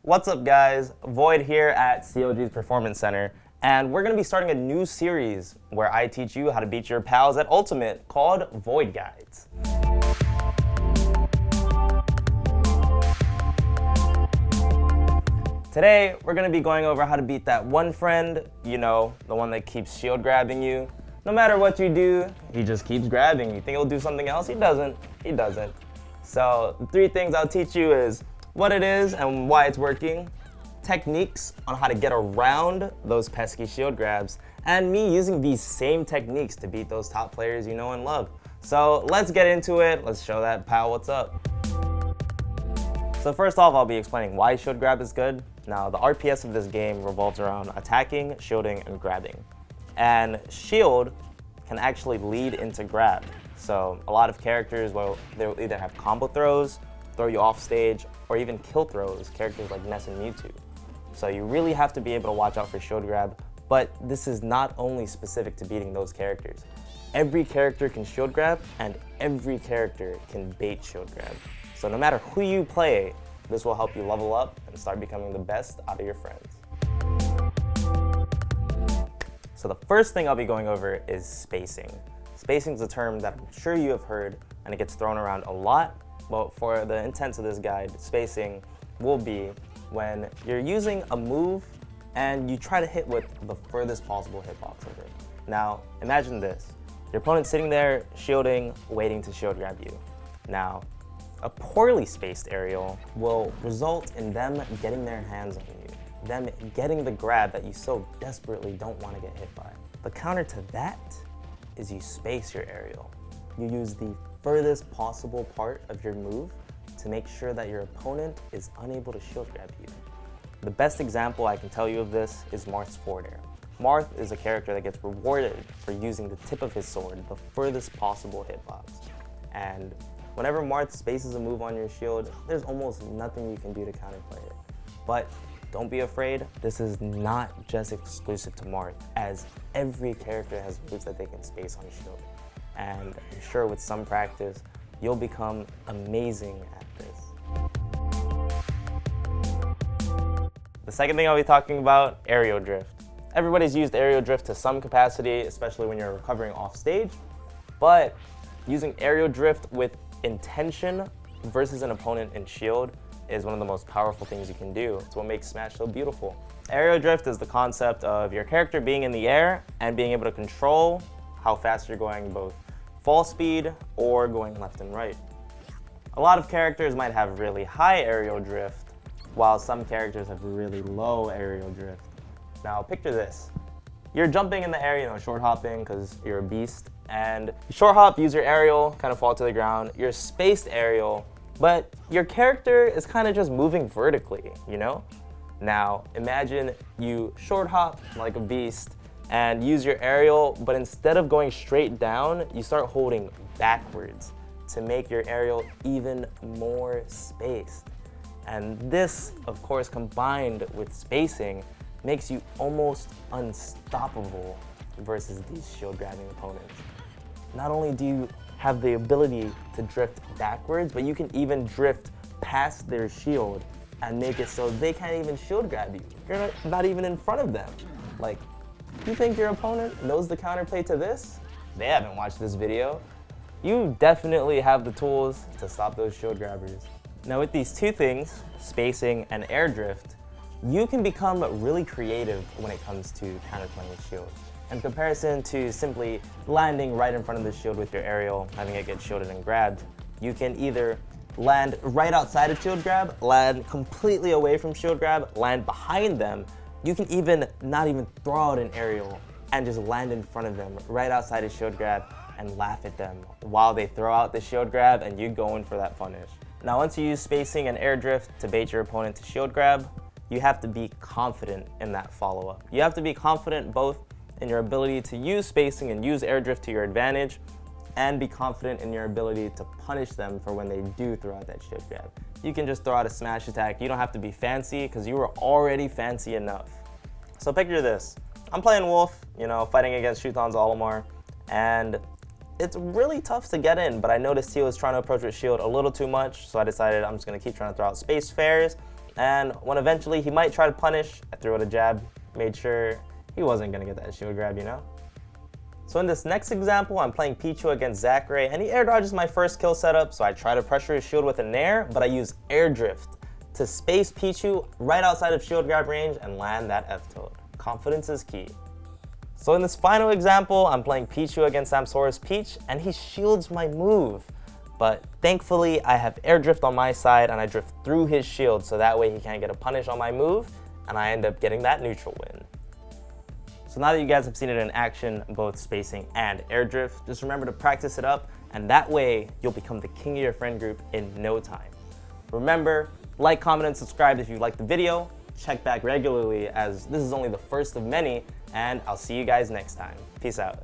What's up guys, VoiD here at CLG's Performance Center, and we're going to be starting a new series where I teach you how to beat your pals at Ultimate called VoiD Guides. Today, we're going to be going over how to beat that one friend, you know, the one that keeps shield grabbing you. No matter what you do, he just keeps grabbing you. Think he'll do something else? He doesn't. So, the 3 things I'll teach you is what it is and why it's working, techniques on how to get around those pesky shield grabs, and me using these same techniques to beat those top players you know and love. So let's get into it. Let's show that pal what's up. So first off, I'll be explaining why shield grab is good. Now, the RPS of this game revolves around attacking, shielding, and grabbing. And shield can actually lead into grab. So a lot of characters, well, they'll either have combo throws, throw you off stage, or even kill throws, characters like Ness and Mewtwo. So you really have to be able to watch out for shield grab, but this is not only specific to beating those characters. Every character can shield grab, and every character can bait shield grab. So no matter who you play, this will help you level up and start becoming the best out of your friends. So the first thing I'll be going over is spacing. Spacing is a term that I'm sure you have heard, and it gets thrown around a lot. But for the intents of this guide, spacing will be when you're using a move and you try to hit with the furthest possible hitbox of it. Now, imagine this. Your opponent's sitting there shielding, waiting to shield grab you. Now, a poorly spaced aerial will result in them getting their hands on you, them getting the grab that you so desperately don't want to get hit by. The counter to that is you space your aerial. You use the furthest possible part of your move to make sure that your opponent is unable to shield grab you. The best example I can tell you of this is Marth's forward air. Marth is a character that gets rewarded for using the tip of his sword, the furthest possible hitbox. And whenever Marth spaces a move on your shield, there's almost nothing you can do to counterplay it. But don't be afraid, this is not just exclusive to Marth, as every character has moves that they can space on shield. And I'm sure with some practice, you'll become amazing at this. The second thing I'll be talking about, aerial drift. Everybody's used aerial drift to some capacity, especially when you're recovering off stage, but using aerial drift with intention versus an opponent in shield is one of the most powerful things you can do. It's what makes Smash so beautiful. Aerial drift is the concept of your character being in the air and being able to control how fast you're going, both fall speed or going left and right. A lot of characters might have really high aerial drift, while some characters have really low aerial drift. Now picture this. You're jumping in the air, you know, short hopping because you're a beast, and you short hop, use your aerial, kind of fall to the ground. You're spaced aerial, but your character is kind of just moving vertically, you know? Now imagine you short hop like a beast and use your aerial, but instead of going straight down, you start holding backwards to make your aerial even more spaced. And this, of course, combined with spacing, makes you almost unstoppable versus these shield grabbing opponents. Not only do you have the ability to drift backwards, but you can even drift past their shield and make it so they can't even shield grab you. You're not even in front of them. Like, you think your opponent knows the counterplay to this? They haven't watched this video. You definitely have the tools to stop those shield grabbers. Now with these 2 things, spacing and air drift, you can become really creative when it comes to counterplaying with shield. In comparison to simply landing right in front of the shield with your aerial, having it get shielded and grabbed, you can either land right outside of shield grab, land completely away from shield grab, land behind them. You can even not even throw out an aerial and just land in front of them right outside of shield grab and laugh at them while they throw out the shield grab and you go in for that punish. Now once you use spacing and air drift to bait your opponent to shield grab, you have to be confident in that follow-up. You have to be confident both in your ability to use spacing and use air drift to your advantage, and be confident in your ability to punish them for when they do throw out that shield grab. You can just throw out a smash attack. You don't have to be fancy because you were already fancy enough. So picture this. I'm playing Wolf, you know, fighting against Shuton's Olimar, and it's really tough to get in, but I noticed he was trying to approach with shield a little too much, so I decided I'm just gonna keep trying to throw out space fares and when eventually he might try to punish, I threw out a jab, made sure he wasn't gonna get that shield grab, you know? So in this next example, I'm playing Pichu against Zachary, and he air dodges my first kill setup, so I try to pressure his shield with an air, but I use air drift to space Pichu right outside of shield grab range and land that F-tilt. Confidence is key. So in this final example, I'm playing Pichu against Samsora's Peach, and he shields my move. But thankfully, I have air drift on my side, and I drift through his shield, so that way he can't get a punish on my move, and I end up getting that neutral win. So now that you guys have seen it in action, both spacing and air drift, just remember to practice it up, and that way you'll become the king of your friend group in no time. Remember, like, comment, and subscribe if you liked the video. Check back regularly, as this is only the first of many, and I'll see you guys next time. Peace out.